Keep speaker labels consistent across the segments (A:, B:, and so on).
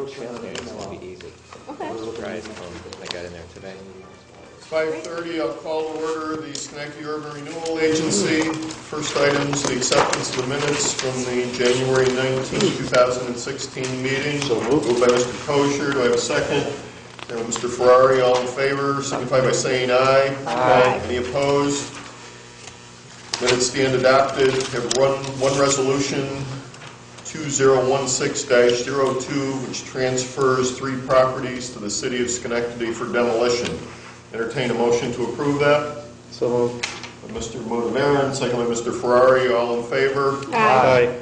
A: It's going to be easy.
B: Okay.
A: Surprised I got in there today.
C: 5:30, I'll call to order the Schenectady Urban Renewal Agency. First item is the acceptance of the minutes from the January 19, 2016 meeting.
D: So moved.
C: Moved by Mr. Kosher. Do I have a second? Second by Mr. Ferrari. All in favor, signify by saying aye.
B: Aye.
C: Any opposed? Minutes stand adopted. Have one resolution, 2016-02, which transfers 3 properties to the City of Schenectady for demolition. Entertain a motion to approve that.
D: So moved.
C: Mr. Motivaran, second by Mr. Ferrari. All in favor?
B: Aye.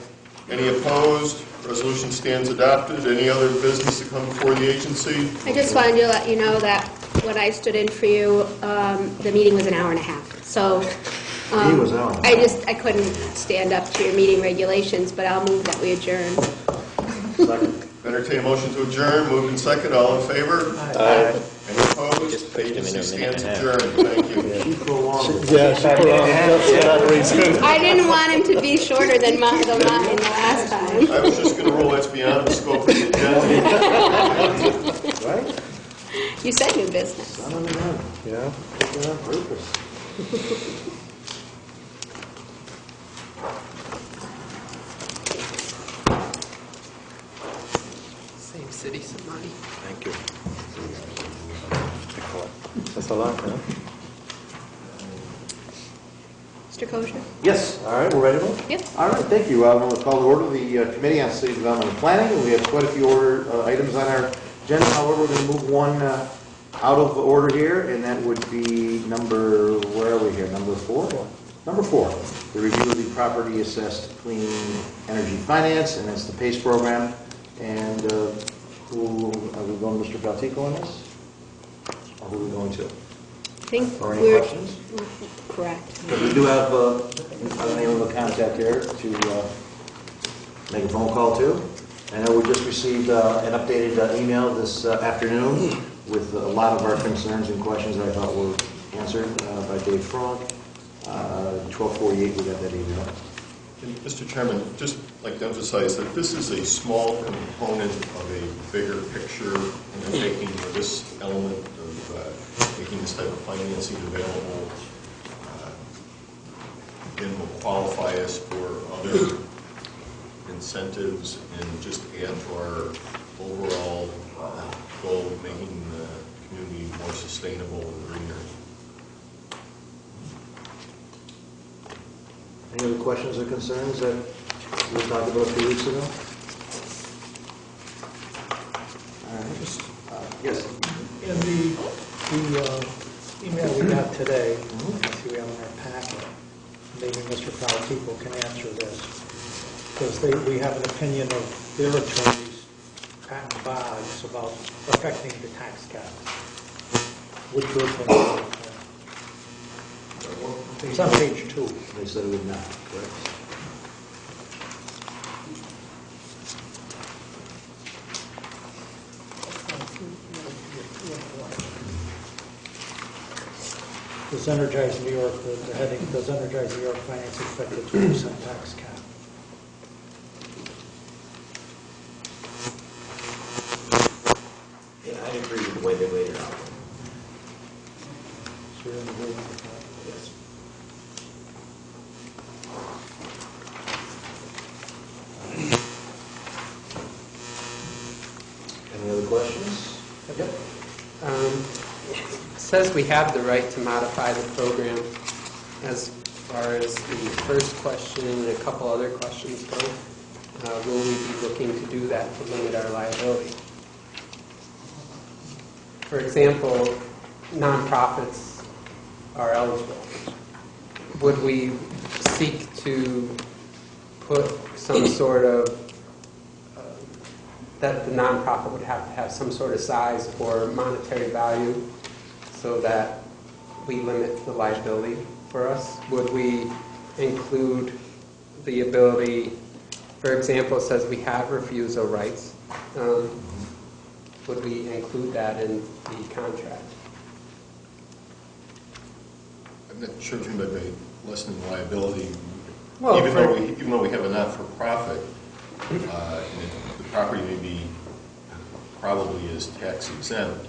C: Any opposed? Resolution stands adopted. Any other business to come before the agency?
B: I just wanted to let you know that when I stood in for you, the meeting was an hour and a half. So
D: He was out.
B: I couldn't stand up to your meeting regulations, but I'll move that we adjourn.
D: Second.
C: Entertain a motion to adjourn. Moved in second. All in favor?
D: Aye.
C: Any opposed?
A: Just pushed him into
C: Agency
A: a minute
C: stands
A: and a half.
C: adjourned. Thank you.
D: She prolonged.
E: Yeah, she put on for that reason.
B: I didn't want him to be shorter than mine the last time.
C: I was just going to rule that's beyond the scope of the agenda.
D: Right?
B: You said new business.
D: Son of a gun.
E: Yeah.
D: Did that on purpose.
F: Save city some money.
A: Thank you.
E: That's a lot, huh?
B: Mr. Kosher?
D: Yes, all right, we're ready to move?
B: Yep.
D: All right, thank you. I'm going to call to order the Committee on City Development and Planning. We have quite a few items on our agenda. However, we're going to move one out of order here, and that would be number, where are we here, number 4? Number 4, the review of the property assessed clean energy finance, and that's the PACE program. And who, are we going to Mr. Valtico on this? Or who are we going to?
B: I think
D: Or any
B: we're
D: questions?
B: correct.
D: Because we do have a name of a contact there to make a phone call to. And we just received an updated email this afternoon with a lot of our concerns and questions that I thought were answered by Dave Frank. 12:48 we got that email.
C: And Mr. Chairman, just like to emphasize that this is a small component of a bigger picture, and taking this element of making this type of financing available again will qualify us for other incentives and just add to our overall goal of making the community more sustainable and greener.
D: Any other questions or concerns that we talked about a few weeks ago? All right. Yes.
E: In the email we got today, I see we have in our packet, maybe Mr. Valtico can answer this, because we have an opinion of their attorneys, Pat and Boggs, about affecting the tax cap. Which your opinion is? It's on page 2.
D: They said it would not, correct?
E: Does Energize New York, the heading, does Energize New York finance affect the 2% tax cap?
A: Yeah, I agree with the way they laid it out.
E: So you're in agreement with that?
A: Yes.
D: Any other questions? Yep.
F: It says we have the right to modify the program as far as the first question and a couple other questions go. Will we be looking to do that to limit our liability? For example, nonprofits are eligible. Would we seek to put some sort of that the nonprofit would have to have some sort of size or monetary value so that we limit the liability for us? Would we include the ability, for example, it says we have refusal rights. Would we include that in the contract?
C: I'm not sure if you meant by lessening liability.
F: Well,
C: even though we have a not-for-profit, and the property may be probably is tax exempt.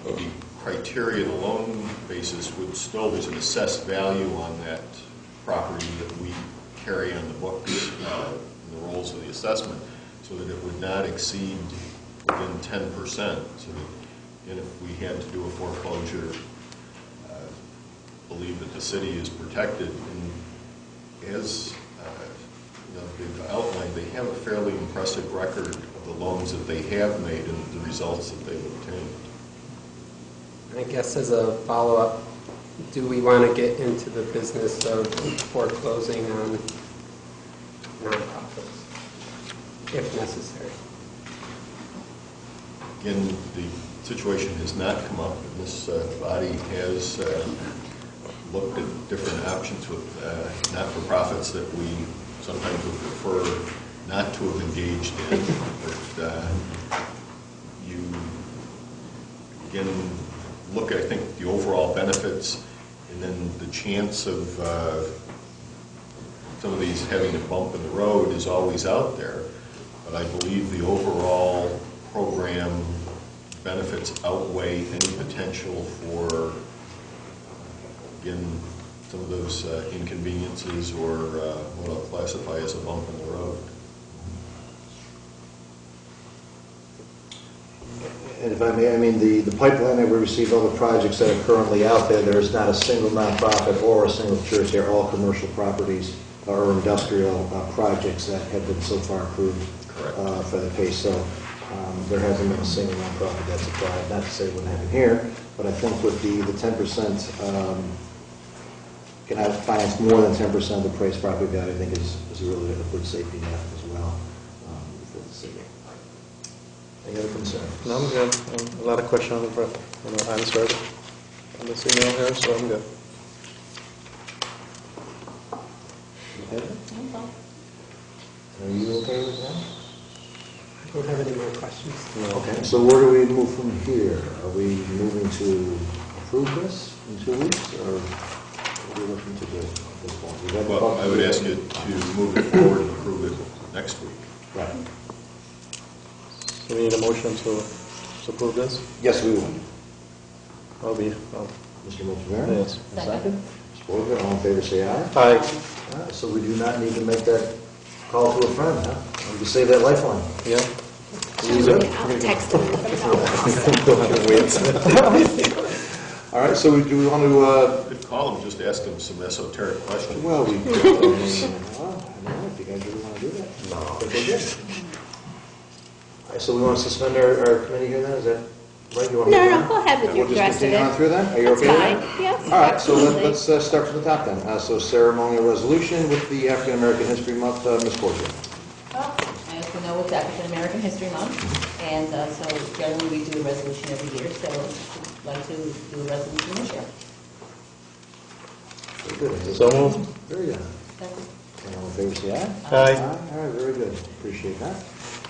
C: The criteria, the loan basis would still, there's an assessed value on that property that we carry on the books in the rolls of the assessment, so that it would not exceed within 10%. So that, and if we had to do a foreclosure, believe that the city is protected. And as they've outlined, they have a fairly impressive record of the loans that they have made and the results that they've obtained.
F: I guess as a follow-up, do we want to get into the business of foreclosing on nonprofits, if necessary?
C: Again, the situation has not come up, and this body has looked at different options with not-for-profits that we sometimes would prefer not to have engaged in. But you, again, look at, I think, the overall benefits, and then the chance of some of these having a bump in the road is always out there. But I believe the overall program benefits outweigh any potential for, again, some of those inconveniences or what I'll classify as a bump in the road.
D: And if I may, I mean, the pipeline that we receive, all the projects that are currently out there, there's not a single nonprofit or a single church. They're all commercial properties or industrial projects that have been so far approved for the PACE. So there hasn't been a single nonprofit that's applied. Not to say it wouldn't happen here, but I think with the 10%, can I finance more than 10% of the appraised property value, I think is really a good safety net as well for the city. Any other concerns?
G: No, I'm good. A lot of questions answered on this email here, so I'm good.
D: Are you okay with that?
F: I don't have any more questions.
D: Okay, so where do we move from here? Are we moving to approve this in 2 weeks, or what are we looking to do at this point?
C: Well, I would ask you to move it forward and approve it next week.
D: Right.
G: So we need a motion to approve this?
D: Yes, we will.
G: I'll be,
D: Mr. Montevero?
G: Yes.
D: A second. Ms. Borger, all in favor, say aye.
G: Aye.
D: So we do not need to make that call to a friend, huh? We can save that lifeline.
G: Yeah.
B: I'll text them.
D: All right, so do we want to...
C: You could call them, just ask them some esoteric questions.
D: Well, we could. I don't know if you guys really want to do that. No. But they did. All right, so we want to suspend our committee here then, is that right? You want to
B: No,
D: move
B: no,
D: on?
B: go ahead with your
D: We'll
B: rest
D: just
B: of
D: continue on
B: it.
D: through then? Are you
B: That's
D: okay with
B: fine.
D: that?
B: Yes.
D: All right, so
B: absolutely.
D: let's start from the top then. So ceremonial resolution with the African American History Month, Ms. Borgia.
H: Well, as you know, it's African American History Month, and so generally we do a resolution every year, so I'd like to do a resolution this year.
D: Very good.
G: So moved.
D: Very good.
H: Second.
D: And all in favor, say aye.
G: Aye.
D: All right, very good. Appreciate that.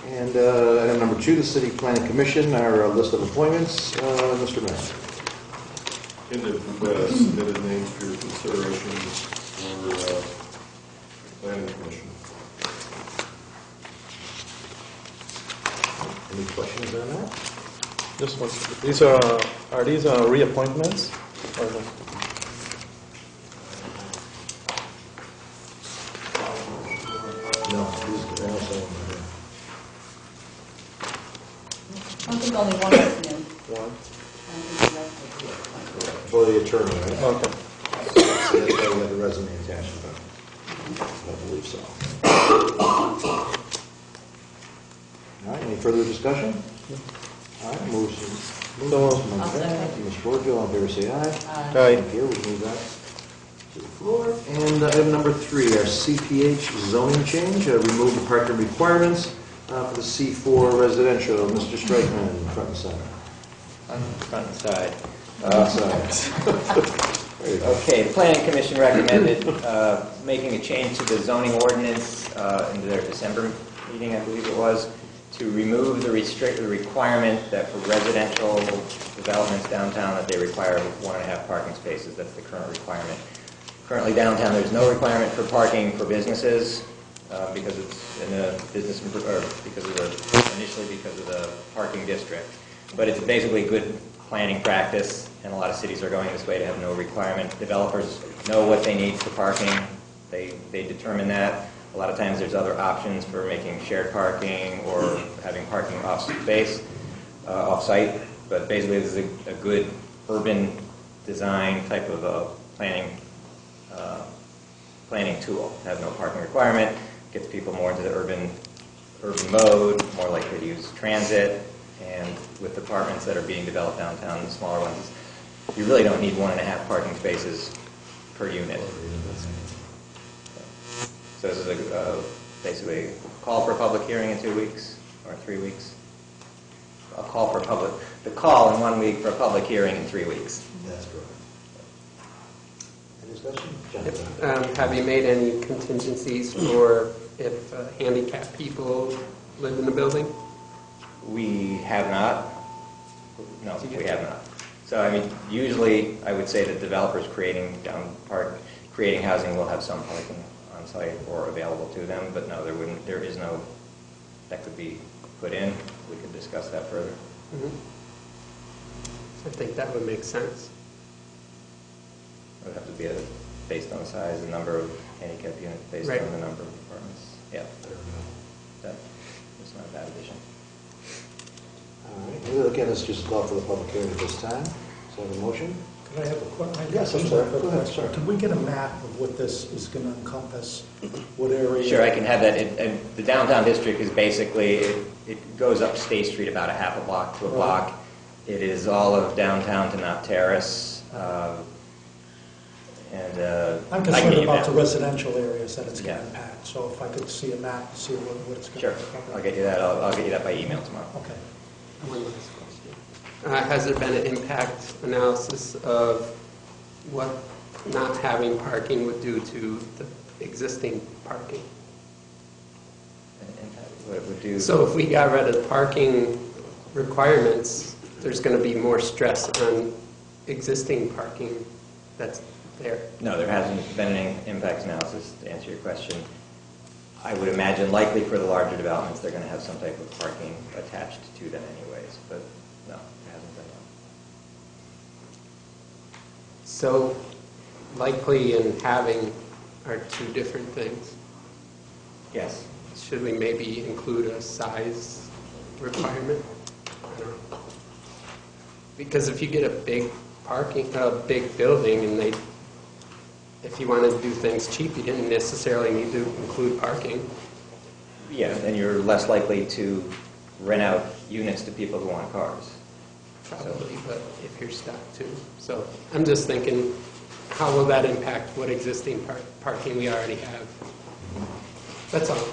D: And item number 2, the City Planning Commission, our list of appointments. Mr. Mayor.
C: In the submitted names for your consideration for Planning Commission.
D: Any questions on that?
G: This one. These are these reappointments? Or no?
D: No, they're also on there.
H: I think only one is new.
G: One.
H: I think the rest will be appointed.
D: For the attorney, right?
G: Okay.
D: So that's why we have the resume attached to that. I believe so. All right, any further discussion? All right, motion.
H: I'll second.
D: Ms. Borgia, all in favor, say aye.
H: Aye.
D: Thank you, we'll move that to the floor. And item number 3, our CPH zoning change, remove the parking requirements for the C4 residential. Mr. Streitman, front and center.
A: On front and side.
D: There you go.
A: Okay, the Planning Commission recommended making a change to the zoning ordinance in their December meeting, I believe it was, to remove the requirement that for residential developments downtown that they require 1.5 parking spaces. That's the current requirement. Currently downtown, there's no requirement for parking for businesses, because it's in a business, or initially because of the parking district. But it's basically good planning practice, and a lot of cities are going this way to have no requirement. Developers know what they need for parking. They determine that. A lot of times there's other options for making shared parking or having parking off-site. But basically this is a good urban design type of planning tool. Have no parking requirement, gets people more into the urban mode, more likely to use transit, and with apartments that are being developed downtown, the smaller ones, you really don't need 1.5 parking spaces per unit. So this is basically a call for a public hearing in 2 weeks or 3 weeks. A call for the call in 1 week for a public hearing in 3 weeks.
D: That's correct. Any discussion?
F: Have you made any contingencies for if handicapped people live in the building?
A: We have not. No, we have not. So I mean, usually I would say that developers creating housing will have some parking on site or available to them, but no, there is no that could be put in. We could discuss that further.
F: Mm-hmm. I think that would make sense.
A: It would have to be based on the size, the number of handicap units, based
F: Right.
A: on the number of apartments. Yeah, it's not a bad addition.
D: All right, well, again, let's just call for the public hearing at this time. So have a motion?
E: Could I have a question?
D: Yes, I'm sorry. Go ahead, sir.
E: Could we get a map of what this is going to encompass? What area?
A: Sure, I can have that. And the downtown district is basically, it goes up State Street about a half a block to a block. It is all of downtown to Knott Terrace.
E: I'm concerned about the residential areas that it's going to impact. So if I could see a map to see what it's going to
A: Sure, I'll get you that. I'll get you that by email tomorrow.
E: Okay.
F: One last question. Has there been an impact analysis of what not having parking would do to the existing parking?
A: What it would do.
F: So if we got rid of parking requirements, there's going to be more stress on existing parking that's there.
A: No, there hasn't been any impact analysis to answer your question. I would imagine likely for the larger developments, they're going to have some type of parking attached to them anyways, but no, there hasn't been one.
F: So likely and having are two different things.
A: Yes.
F: Should we maybe include a size requirement? I don't know. Because if you get a big building and if you wanted to do things cheap, you didn't necessarily need to include parking.
A: Yeah, and you're less likely to rent out units to people who want cars.
F: Probably, but if you're stuck too. So I'm just thinking, how will that impact what existing parking we already have? That's all.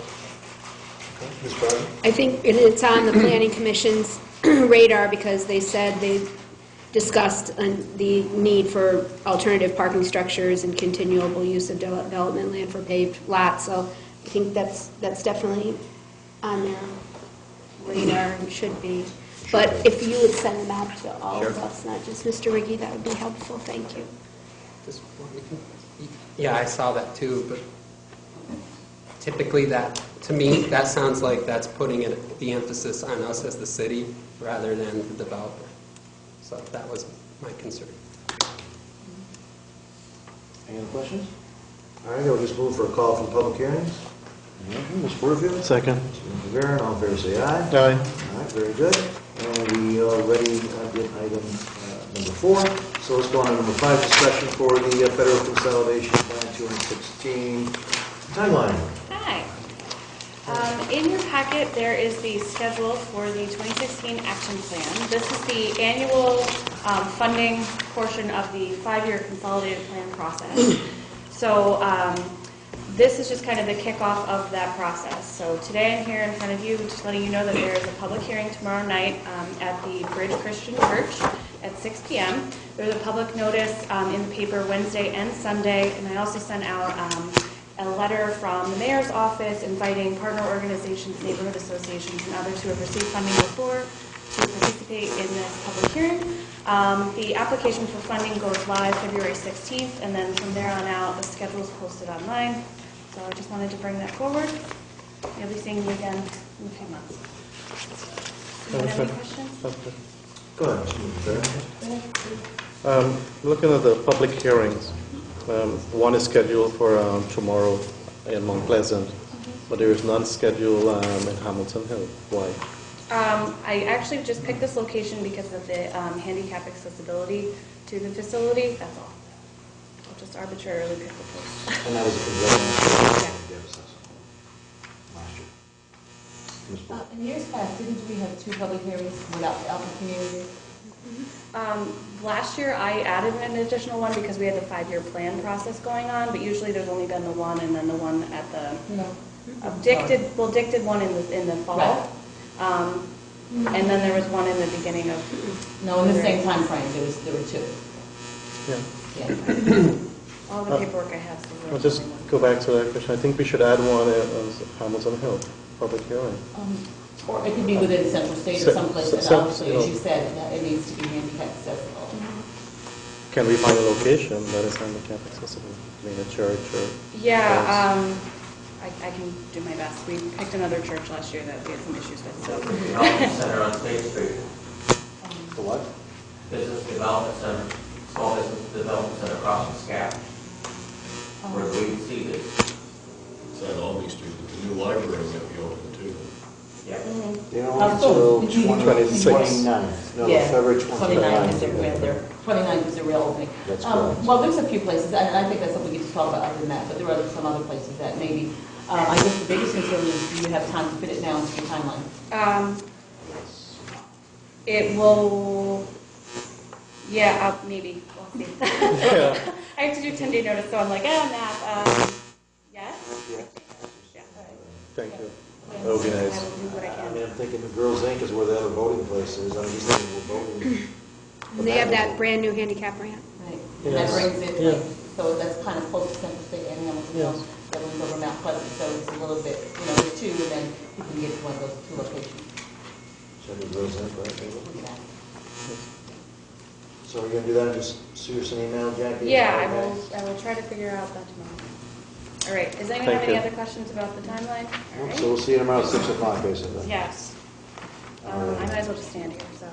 D: Ms. Brown?
B: I think it's on the Planning Commission's radar because they said they discussed the need for alternative parking structures and continuable use of development land for paved lots. So I think that's definitely on their radar and should be. But if you would send them out to all of us, not just Mr. Riggi, that would be helpful. Thank you.
F: Yeah, I saw that too, but typically to me, that sounds like that's putting the emphasis on us as the city rather than the developer. So that was my concern.
D: Any other questions? All right, we'll just move for a call for public hearings. Ms. Porterfield?
G: Second.
D: Mr. Rivera, all in favor say aye.
G: Aye.
D: All right, very good. And we already did item number 4. So let's go on to number 5, discussion for the Federal Consolidation Plan 216 timeline.
I: Hi. In your packet, there is the schedule for the 2016 action plan. This is the annual funding portion of the 5-year consolidated plan process. So this is just kind of the kickoff of that process. So today I'm here in front of you just letting you know that there is a public hearing tomorrow night at the Bridge Christian Church at 6 p.m. There's a public notice in the paper Wednesday and Sunday, and I also sent out a letter from the mayor's office inviting partner organizations, neighborhood associations, and others who have received funding before to participate in this public hearing. The application for funding goes live February 16th, and then from there on out, the schedule is posted online. So I just wanted to bring that forward. You'll be seeing you again in a few months. Anyone have any questions?
G: Okay.
D: Go ahead, Mr. McPherson.
G: Looking at the public hearings, one is scheduled for tomorrow in Mount Pleasant, but there is none scheduled in Hamilton Hill. Why?
I: I actually just picked this location because of the handicap accessibility to the facility, that's all. I'll just arbitrarily pick the place.
D: And that was a convention last year. Ms. Blair.
H: In years past, didn't we have 2 public hearings without the community?
I: Last year, I added an additional one because we had the 5-year plan process going on, but usually there's only been the one and then the one at the, Dick did one in the fall.
H: Right.
I: And then there was one in the beginning of.
H: No, in the same time frame, there were 2.
G: Yeah.
H: Yeah.
I: All the paperwork I have. So
G: I'll just go back to that question. I think we should add one at Hamilton Hill, public hearing.
H: Or it could be within Central State or someplace that obviously, as you said, it needs to be handicap accessible.
G: Can we find a location that is handicap accessible? I mean, a church or?
I: Yeah, I can do my best. We picked another church last year that we had some issues with, so.
J: Development Center on State Street.
D: The what?
J: Business Development Center, small business development center across from SCAP, where the weed seed is.
C: It's on Albany Street, but the new library might be open too.
J: Yeah.
D: You know,
H: Oh,
D: until
H: so-
D: 29th. No,
H: Yeah,
D: February
H: 29th is
D: 29th.
H: their 29th is their real opening.
D: That's correct.
H: Well, there's a few places, and I think that's something we can talk about other than that, but there are some other places that maybe, I guess the biggest concern is, do you have time to fit it now into your timeline?
I: It will, yeah, maybe, we'll see. I have to do 10-day notice, so I'm like, nap, yes? Yeah.
G: Thank you. That would be nice.
I: I will do what I
D: I
I: can.
D: mean, I'm thinking the Girls Inc. is where the other voting place is. I'm just thinking we're voting.
B: And they have that brand-new handicap ramp.
H: Right. And that
D: Yes.
H: brings it,
G: Yeah.
H: so that's kind of close to Central State and Hamilton,
G: Yes.
H: that one's over Mount Pleasant, so it's a little bit, there's 2, and then you can get to one of those 2 locations.
D: So the Girls Inc., right?
H: Yeah.
D: So we're gonna do that, just shoot us an email, Jackie?
I: Yeah,
D: Okay.
I: I will try to figure out that tomorrow. All right, does anyone have
G: Thank
I: any
G: you.
I: other questions about the timeline? All
D: So we'll
I: right.
D: see you tomorrow at 6 o'clock, basically.
I: Yes. I might as well just stand here, so.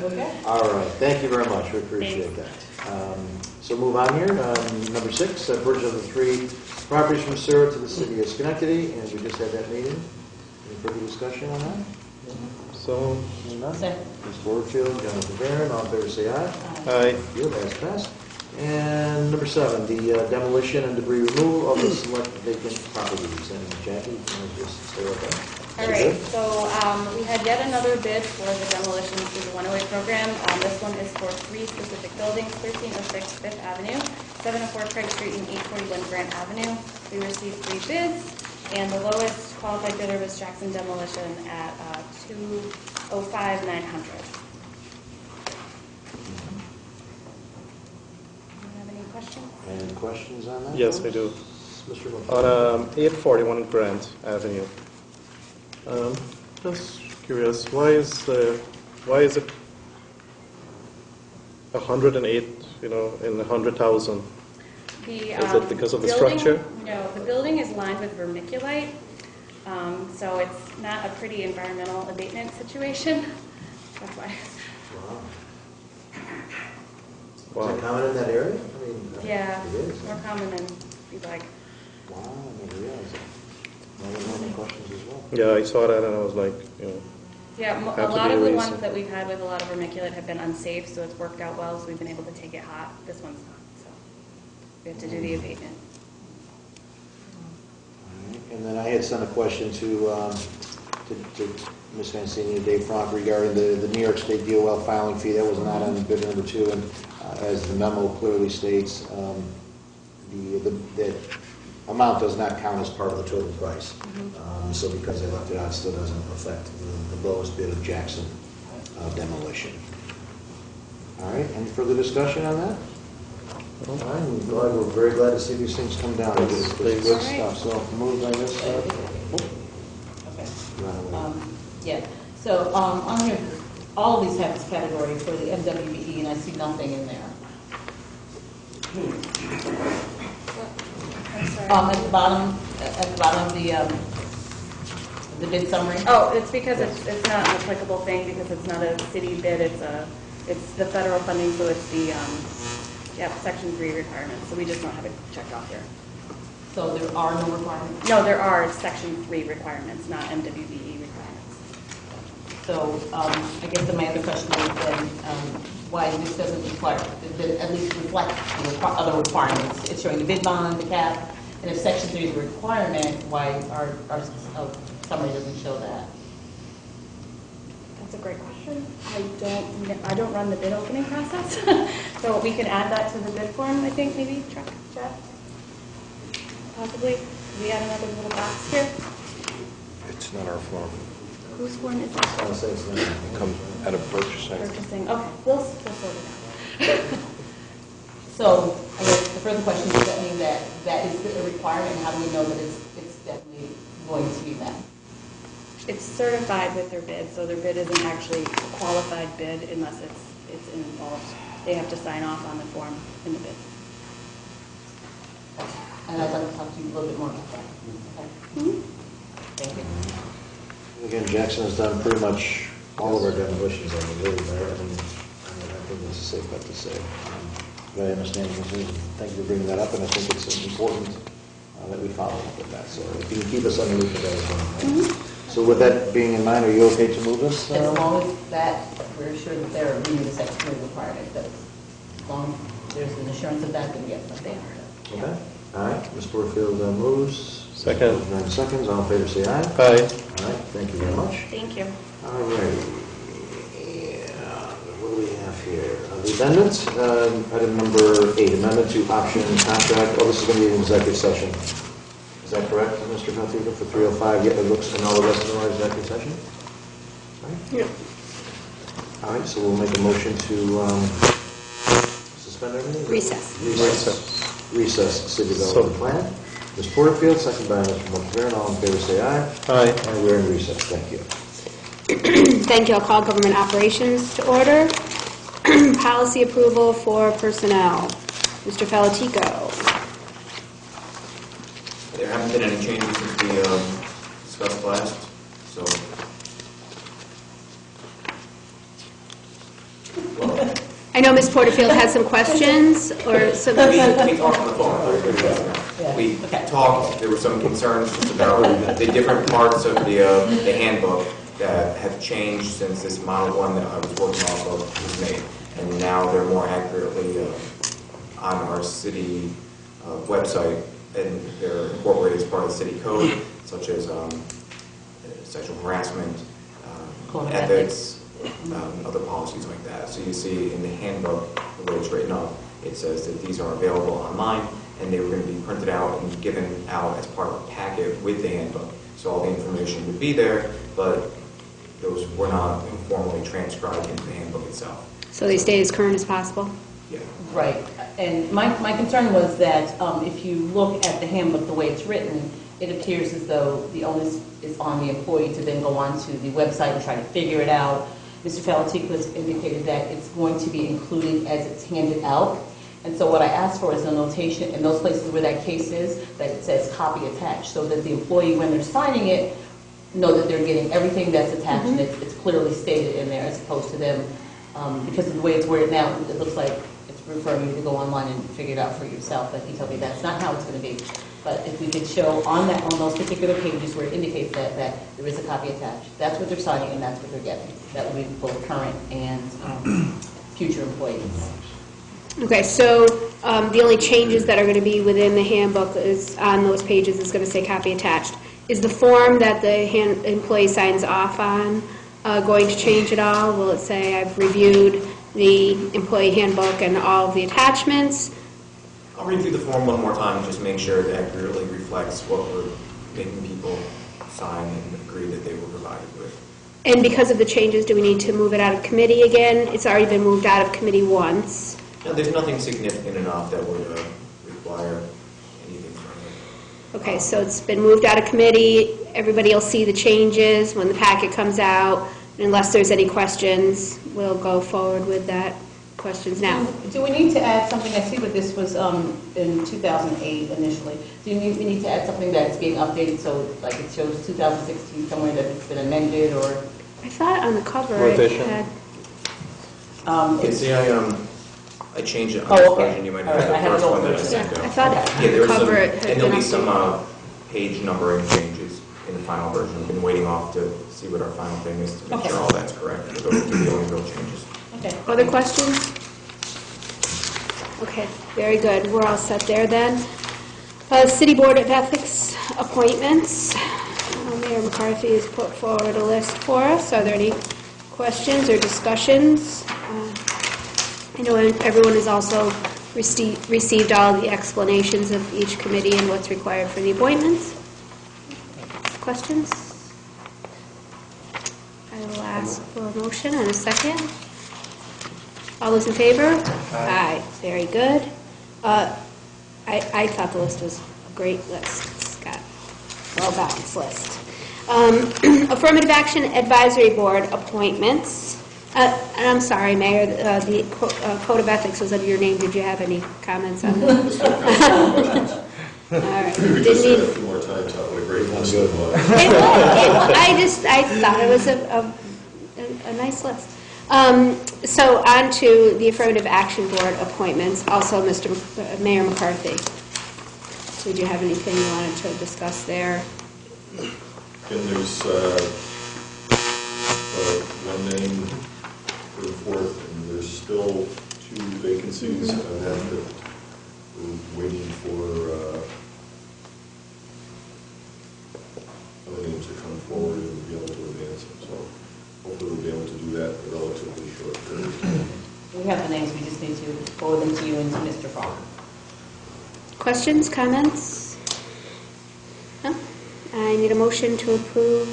H: Okay.
D: All right, thank you very much, we appreciate that. So move on here, number 6, purchase of the 3 properties from SURA to the City of Schenectady, and we just had that meeting. Any further discussion on that?
G: So,
D: Seeing none?
H: Second.
D: Ms. Warfield, Jonathan Barron, all in favor say aye.
G: I,
D: Thank you, that's passed. And number 7, the demolition and debris removal of the select vacant properties. And Jackie, you want to just stay with that?
I: All right, so we had yet another bid for the demolition through the 108 program. This one is for 3 specific buildings, 1306 Fifth Avenue, 704 Craig Street, and 841 Grant Avenue. We received 3 bids, and the lowest qualified bidder was Jackson Demolition at $205,900. Questions?
D: Any questions on that?
G: yes, I do.
D: Mr. McCall.
G: On 841 Grant Avenue. Just curious, why is it 108, in 100,000? Is it because of the
I: building-
G: structure?
I: No, the building is lined with vermiculite, so it's not a pretty environmental abatement situation. That's why.
D: Wow. Is it common in that area? I mean,
I: Yeah,
D: it is.
I: more common than you'd like.
D: Wow, I never realized that. I have any questions as well.
G: Yeah, I saw that and I was like,
I: Yeah, a
G: Have to
I: lot
G: be
I: of the
G: recent.
I: ones that we've had with a lot of vermiculite have been unsafe, so it's worked out well, so we've been able to take it hot. This one's not, so we have to do the abatement.
D: All right. And then I had sent a question to Ms. Mancini and Dave Frank regarding the New York State DOL filing fee. That was not on bid number 2, and as the memo clearly states, the amount does not count as part of the total price. So because they left it out, it still doesn't affect the lowest bid of Jackson Demolition. All right, any further discussion on that? All right, we're very glad to see these things come down. It's good stuff. So moved by this.
H: Okay. Yeah, so on here, all of these have this category for the MWBE, and I see nothing in there.
I: Sorry.
H: At the bottom of the bid summary.
I: Oh, it's because it's not an applicable thing, because it's not a city bid, it's the federal funding, so it's the, Section 3 requirements, so we just don't have it checked off here.
H: So there are no requirements.
I: No, there are Section 3 requirements, not MWBE requirements.
H: So I guess my other question is then, why this doesn't require, at least reflect the other requirements? It's showing the bid bond, the cap, and if Section 3 is a requirement, why our summary doesn't show that?
I: That's a great question. I don't run the bid opening process, so we can add that to the bid form, I think, maybe, Jeff? Possibly. We add another little box here.
K: It's not our form.
I: Whose form is that?
K: It comes out of purchasing.
I: Purchasing, okay, we'll sort it out.
H: So I guess the further question is, does that mean that is a requirement? How do we know that it's definitely going to be met?
I: It's certified with their bid, so their bid isn't actually a qualified bid unless it's involved. They have to sign off on the form in the bid.
H: And I'd like to talk to you a little bit more about that. Okay. Thank you.
D: Again, Jackson has done pretty much all of our demolitions on the road there, and I think that's a safe bet to say. But I understand, thank you for bringing that up, and I think it's important that we follow up with that. So if you can keep us on the loop of that as well. So with that being in mind, are you okay to move this?
H: As long as that, we're sure that they're meeting the Section 3 requirement, that as long as there's an assurance of that, then yes, but they are.
D: Okay. All right. Ms. Porterfield moves.
G: Second.
D: 9 seconds. All in favor, say aye.
G: Aye.
D: All right. Thank you very much.
I: Thank you.
D: All right. What do we have here? The amendment, item number 8, amendment to option contract. Oh, this is going to be an executive session. Is that correct, Mr. Faltico, for 305? Yeah, it looks, and all the rest of them are executive session? All right.
B: Yeah.
D: All right, so we'll make a motion to suspend everything? Recess City Development Plan. Ms. Porterfield, second by Mr. McLaren. All in favor, say aye.
G: Aye.
D: And we're in recess. Thank you.
B: Thank you. I'll call government operations to order. Policy approval for personnel. Mr. Falatico.
J: There haven't been any changes since we discussed last, so. Well,
B: I know Ms. Porterfield has some questions or some.
J: we talked on the phone. We talked, there were some concerns just about the different parts of the handbook that have changed since this Model 1 that I was working off of was made. And now they're more accurately on our city website, and they're incorporated as part of the city code, such as sexual harassment, ethics, other policies like that. So you see in the handbook, the way it's written up, it says that these are available online, and they were going to be printed out and given out as part of a packet with the handbook. So all the information would be there, but those were not formally transcribed into the handbook itself.
B: So they stay as current as possible?
J: Yeah.
H: Right. And my concern was that if you look at the handbook, the way it's written, it appears as though the onus is on the employee to then go onto the website and try to figure it out. Mr. Falatico has indicated that it's going to be included as it's handed out. And so what I asked for is a notation in those places where that case is, that it says copy attached, so that the employee, when they're signing it, know that they're getting everything that's attached, and it's clearly stated in there, as opposed to them, because of the way it's worded now, it looks like it's referring you to go online and figure it out for yourself, but he told me that's not how it's going to be. But if we could show on those particular pages where it indicates that there is a copy attached, that's what they're signing and that's what they're getting. That would be both current and future employees.
B: Okay, so the only changes that are going to be within the handbook is on those pages is going to say copy attached. Is the form that the employee signs off on going to change at all? Will it say I've reviewed the employee handbook and all of the attachments?
J: I'll read through the form one more time and just make sure it accurately reflects what we're making people sign and agree that they were provided with.
B: And because of the changes, do we need to move it out of committee again? It's already been moved out of committee once.
J: No, there's nothing significant enough that would require anything further.
B: Okay, so it's been moved out of committee. Everybody will see the changes when the packet comes out. Unless there's any questions, we'll go forward with that questions now.
H: Do we need to add something? I see that this was in 2008 initially. Do we need to add something that's being updated so like it shows 2016 somewhere that it's been amended or?
B: I thought on the cover it
G: Rotation.
B: had,
J: I changed it on
H: Oh,
J: this
H: okay.
J: version, you might
H: All right,
J: have
H: I have
J: the
H: an
J: first
H: old
J: one that I
H: version.
J: sent
B: yeah, I
J: out.
B: thought
J: Yeah,
B: on
J: there
B: the
J: was
B: cover
J: some,
B: it had
J: and there'll
B: been
J: be some
B: updated.
J: page numbering changes in the final version. I've been waiting off to see what our final thing is to make
H: Okay.
J: sure all that's correct. Those are the only real changes.
H: Okay.
B: Other questions? Okay, very good. We're all set there then. City Board of Ethics appointments. Mayor McCarthy has put forward a list for us. Are there any questions or discussions? I know everyone has also received all the explanations of each committee and what's required for the appointments. Questions? I will ask for a motion and a second. All those in favor? Aye. Very good. I thought the list was a great list. It's got a well-balanced list. Affirmative Action Advisory Board appointments. And I'm sorry, Mayor, the Code of Ethics was under your name. Did you have any comments on that? All right.
C: We
B: Didn't
C: just
B: need-
C: had a few more times, what a great list it was.
B: I thought it was a nice list. So on to the Affirmative Action Board appointments, also Mr. Mayor McCarthy. Did you have anything you wanted to discuss there?
C: And there's one name for the fourth, and there's still 2 vacancies on that we're waiting for other names to come forward and be able to advance them. So hopefully we'll be able to do that in a relatively short period of time.
H: We have the names, we just need to forward them to you and to Mr. Falk.
B: Questions, comments? No? I need a motion to approve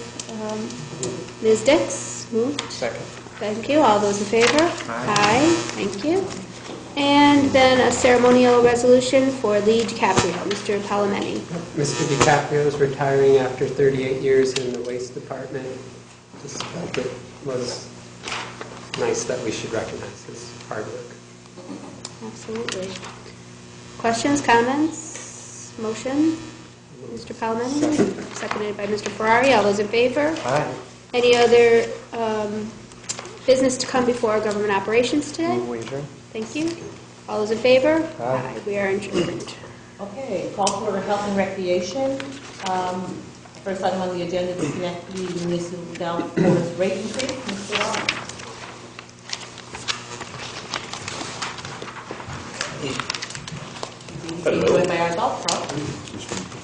B: Ms. Dix. Moved.
G: Second.
B: Thank you. All those in favor? Aye. Thank you. And then a ceremonial resolution for Lee DiCaprio. Mr. Palomeni.
F: Mr. DiCaprio is retiring after 38 years in the waste department. Just felt it was nice that we should recognize his hard work.
B: Absolutely. Questions, comments, motion? Mr. Palomeni? Seconded by Mr. Ferrari. All those in favor?
G: Aye.
B: Any other business to come before government operations today?
G: Move wager.
B: Thank you. All those in favor?
G: Aye.
B: We are adjourned.
H: Okay, call for health and recreation. First item on the agenda, the Schenectady Municipal Board's rate increase. Mr. Ross.
L: Hello.
H: Joined by our golf pro.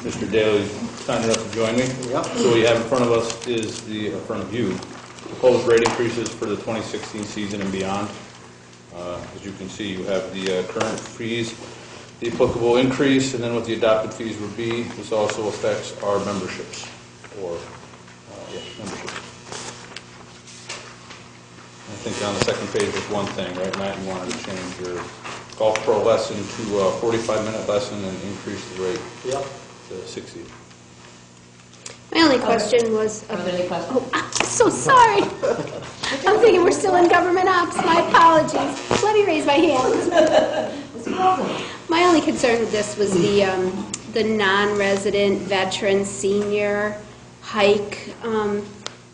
L: Mr. Daly, kind enough to join me. So what you have in front of us is the, in front of you, proposed rate increases for the 2016 season and beyond. As you can see, you have the current fees, the applicable increase, and then what the adopted fees would be. This also affects our memberships, or, memberships. I think on the second page was one thing, right, Matt? You wanted to change your golf pro lesson to a 45-minute lesson and increase the rate to 60.
B: My only question was...
H: Are there any questions?
B: Oh, I'm so sorry. I'm thinking we're still in government ops. My apologies. Let me raise my hand. My only concern with this was the non-resident veteran senior hike.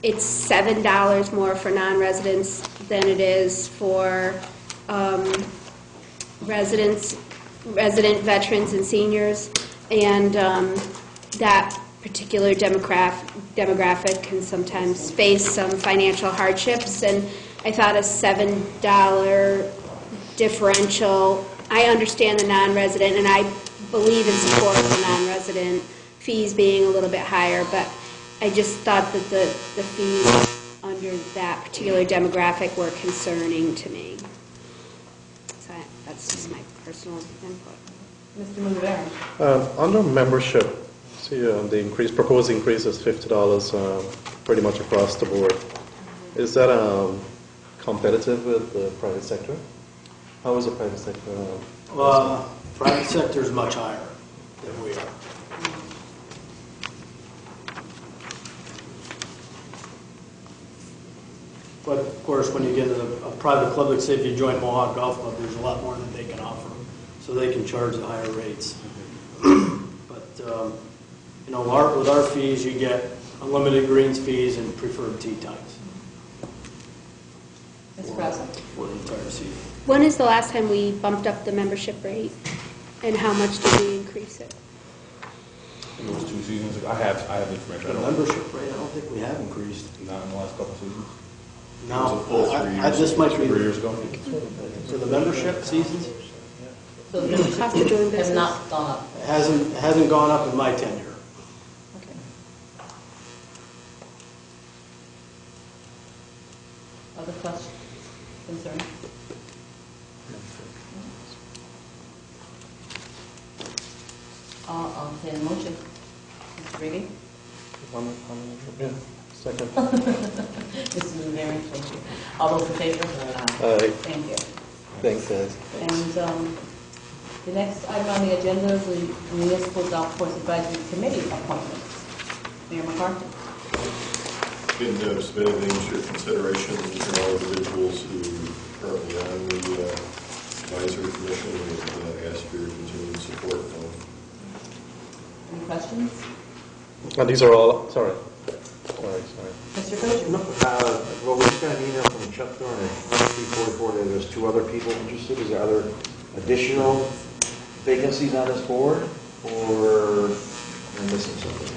B: It's $7 more for non-residents than it is for resident veterans and seniors, and that particular demographic can sometimes face some financial hardships, and I thought a $7 differential, I understand the non-resident, and I believe in support of the non-resident fees being a little bit higher, but I just thought that the fees under that particular demographic were concerning to me. So that's just my personal input.
H: Mr. Muller.
G: Under membership, see the proposed increase is $50 pretty much across the board. Is that competitive with the private sector? How is the private sector?
M: Private sector is much higher than we are. But of course, when you get into a private club, like say if you join Mohawk Golf Club, there's a lot more that they can offer. So they can charge the higher rates. But, you know, with our fees, you get unlimited greens fees and preferred tee times
H: Mr. President?
M: for the entire season.
B: When is the last time we bumped up the membership rate? And how much did we increase it?
L: It was 2 seasons ago. I have information. I
M: The
L: don't,
M: membership rate, I don't think we have increased.
L: not in the last couple seasons.
M: No,
C: It was a full 3 years.
M: this might be,
L: 3 years ago.
M: for the membership seasons,
H: So the membership
B: Cost of doing
H: has
B: business.
H: not gone up.
M: it hasn't gone up in my tenure.
H: Okay. Other questions, concerns? I'll entertain a motion. Mr. Riggi?
G: Yeah, second.
H: Mrs. Rivera, thank you. All those in favor?
G: Aye.
H: Thank you.
G: Thanks, guys.
H: And the next item on the agenda is the Municipal Golf Course Advisory Committee appointments. Mayor McCarthy.
C: Been submitting names for consideration. These are all individuals who are currently on the advisory commission and ask for your continued support.
H: Any questions?
G: And these are all, sorry.
H: Mr. Coach?
D: No, well, we just got an email from Chuck Thorne at 344 that there's 2 other people interested. Is there other additional vacancies on this board, or am I missing something?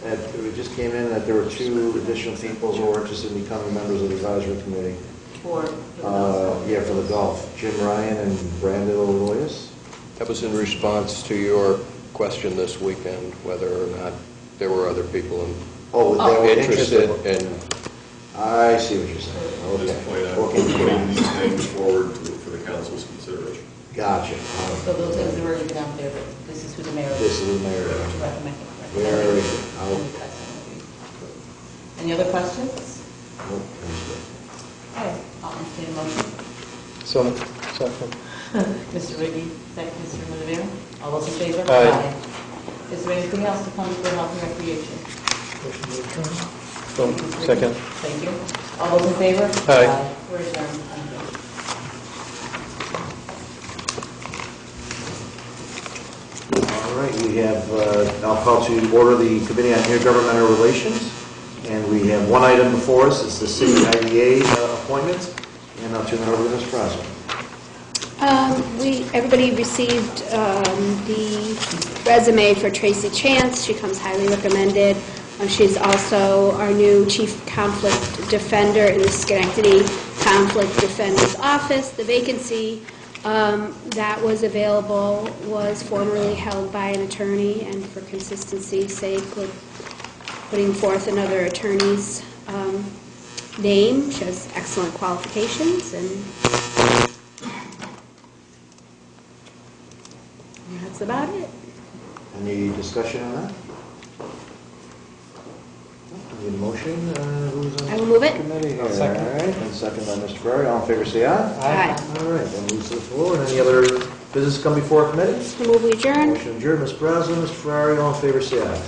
D: And it just came in that there were 2 additional people who are interested in becoming members of the advisory committee.
H: For the golf?
D: Yeah, for the golf. Jim Ryan and Brandon O'Royas.
K: That was in response to your question this weekend, whether or not there were other people
D: Oh, they were
K: interested in.
D: I see what you're saying.
C: At
D: Okay.
C: this point, I'm putting these names forward for the council's consideration.
D: Gotcha.
H: So those things have already been out there, but this is who the mayor
D: This is the mayor.
H: recommending.
D: Very good.
H: Any other questions?
D: Nope, that's good.
H: Okay, I'll entertain a motion.
G: So, second.
H: Mr. Riggi, second, Mr. Rivera. All those in favor?
G: Aye.
H: Is there anything else to come for health and recreation?
G: So, second.
H: Thank you. All those in favor?
G: Aye.
H: We're adjourned. Thank you.
D: All right, we have, I'll call to order the Committee on Intergovernmental Relations, and we have one item before us. It's the City IDA appointment, and I'll turn it over to Ms. Frasser.
B: Everybody received the resume for Tracy Chance. She comes highly recommended. She's also our new Chief Conflict Defender in the Schenectady Conflict Defender's Office. The vacancy that was available was formerly held by an attorney, and for consistency's sake, we're putting forth another attorney's name. She has excellent qualifications, and that's about it.
D: Any discussion on that? Need a motion? Who's on
B: I will move it.
D: the committee here?
E: Second.
D: All right, and second by Mr. Ferrari. All in favor, say aye.
B: Aye.
D: All right, then moves to the floor. And any other business come before our committee?
B: So move we adjourn.
D: Motion adjourned. Ms. Brazel, Mr. Ferrari, all in favor, say aye.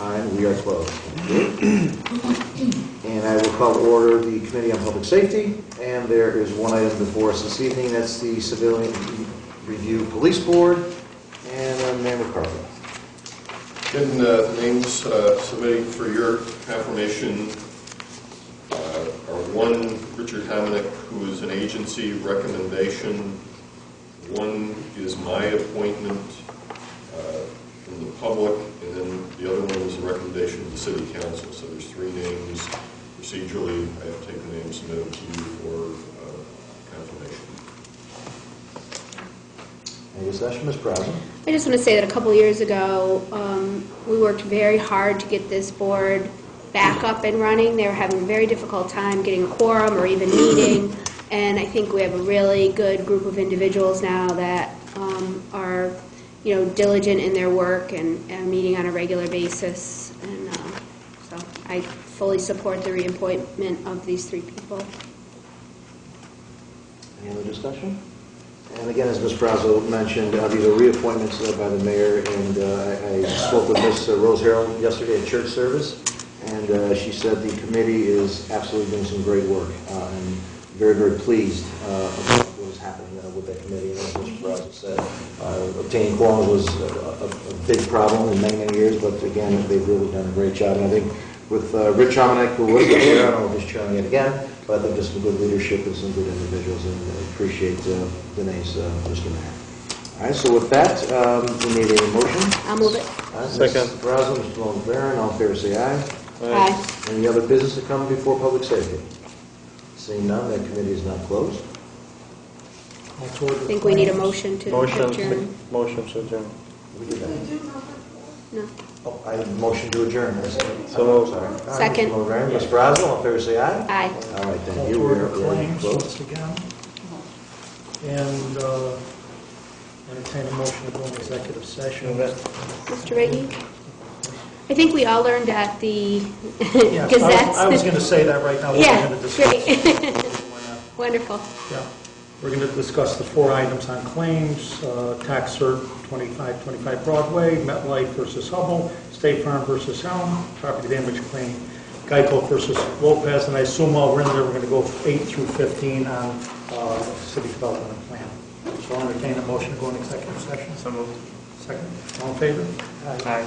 D: Aye, and we are closed. And I will call to order the Committee on Public Safety, and there is one item before us this evening. That's the Civilian Review Police Board, and Mayor McCarthy.
C: And the names submitted for your confirmation are one, Richard Hominick, who is an agency recommendation. One is my appointment from the public, and then the other one is a recommendation of the City Council. So there's 3 names. Procedurally, I have to take the names submitted to you for confirmation.
D: Any discussion, Ms. Brazel?
B: I just want to say that a couple years ago, we worked very hard to get this board back up and running. They were having a very difficult time getting a quorum or even meeting, and I think we have a really good group of individuals now that are, diligent in their work and meeting on a regular basis. And so I fully support the reappointment of these 3 people.
D: Any other discussion? And again, as Ms. Brazel mentioned, these are reappointments by the mayor, and I spoke with Ms. Rose Harrell yesterday at church service, and and she said the committee is absolutely doing some great work, and very, very pleased about what is happening with that committee. And as Mr. Brazel said, obtaining quorum was a big problem in many, many years, but again, they've really done a great job. And I think with Rich Hominick, who was the chair, I don't know if he's chairing it again, but I think just some good leadership and some good individuals, and I appreciate Danae's, Mr. Mayor. All right, so with that, we need a motion.
B: I'll move it.
D: All right,
G: Second.
D: Mr. Brazel, Mr. Long-Baron, all in favor say aye.
B: Aye.
D: Any other business to come before public safety? Seeing none, that committee is now closed.
B: I think we need a motion to adjourn.
G: Motion to adjourn.
D: We did that.
B: No.
D: Oh, I have a motion to adjourn.
G: So-
D: sorry. All right,
B: Second.
D: Mr. Long-Baron, Ms. Brazel, all in favor say aye.
B: Aye.
D: All right, thank
E: Call
D: you.
E: to order
D: We're
E: claims
D: closed.
E: once again. And entertain a motion to go into executive session.
B: Mr. Reagan? I think we all learned at the
E: Yes,
B: Gazette.
E: I was going to say that right now. We're
B: Yeah,
E: going to discuss.
B: great. Wonderful.
E: Yeah, we're going to discuss the 4 items on claims, tax cert 2525 Broadway, MetLife versus Hubble, State Farm versus Elm, property damage claim, Geico versus Lopez, and I assume while we're in there, we're going to go 8 through 15 on city development plan. So I'll entertain a motion to go in executive session.
G: So moved.
E: Second, all in favor?
A: Aye.